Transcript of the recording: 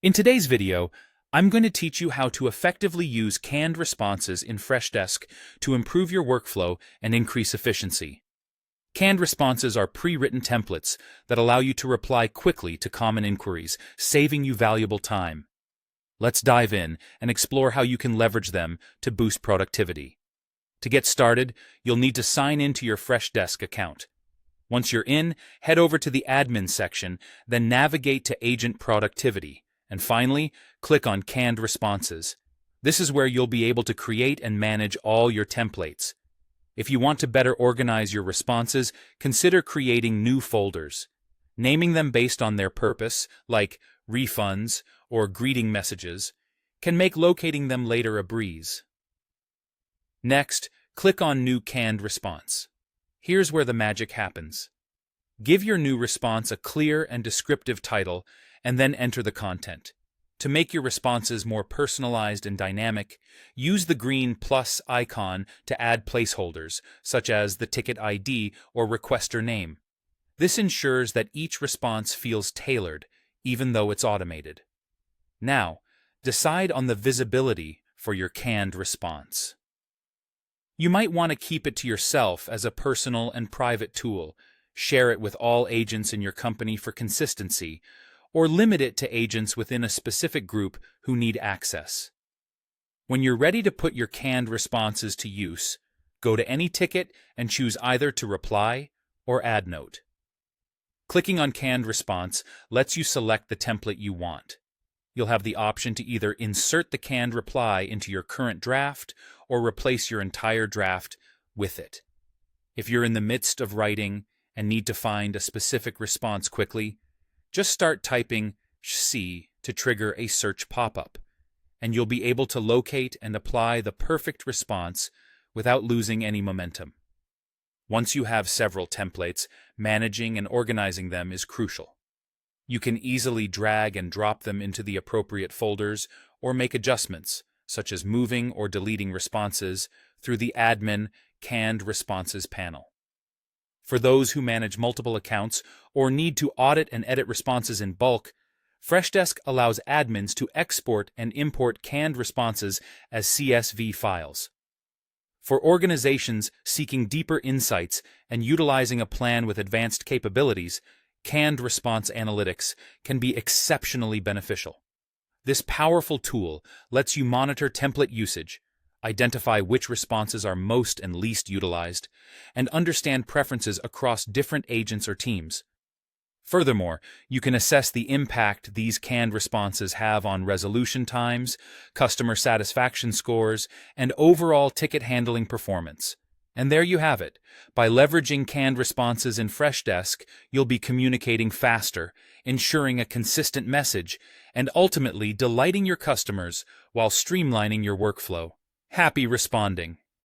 In today's video, I'm going to teach you how to effectively use canned responses in Freshdesk to improve your workflow and increase efficiency. Canned responses are pre-written templates that allow you to reply quickly to common inquiries, saving you valuable time. Let's dive in and explore how you can leverage them to boost productivity. To get started, you'll need to sign into your Freshdesk account. Once you're in, head over to the Admin section, then navigate to Agent Productivity. And finally, click on Canned Responses. This is where you'll be able to create and manage all your templates. If you want to better organize your responses, consider creating new folders. Naming them based on their purpose, like refunds or greeting messages, can make locating them later a breeze. Next, click on New Canned Response. Here's where the magic happens. Give your new response a clear and descriptive title, and then enter the content. To make your responses more personalized and dynamic, use the green plus icon to add placeholders, such as the ticket ID or requester name. This ensures that each response feels tailored, even though it's automated. Now, decide on the visibility for your canned response. You might want to keep it to yourself as a personal and private tool, share it with all agents in your company for consistency, or limit it to agents within a specific group who need access. When you're ready to put your canned responses to use, go to any ticket and choose either to reply or add note. Clicking on Canned Response lets you select the template you want. You'll have the option to either insert the canned reply into your current draft or replace your entire draft with it. If you're in the midst of writing and need to find a specific response quickly, just start typing "C" to trigger a search pop-up, and you'll be able to locate and apply the perfect response without losing any momentum. Once you have several templates, managing and organizing them is crucial. You can easily drag and drop them into the appropriate folders or make adjustments, such as moving or deleting responses, through the Admin Canned Responses panel. For those who manage multiple accounts or need to audit and edit responses in bulk, Freshdesk allows admins to export and import canned responses as CSV files. For organizations seeking deeper insights and utilizing a plan with advanced capabilities, canned response analytics can be exceptionally beneficial. This powerful tool lets you monitor template usage, identify which responses are most and least utilized, and understand preferences across different agents or teams. Furthermore, you can assess the impact these canned responses have on resolution times, customer satisfaction scores, and overall ticket handling performance. And there you have it. By leveraging canned responses in Freshdesk, you'll be communicating faster, ensuring a consistent message, and ultimately delighting your customers while streamlining your workflow. Happy responding!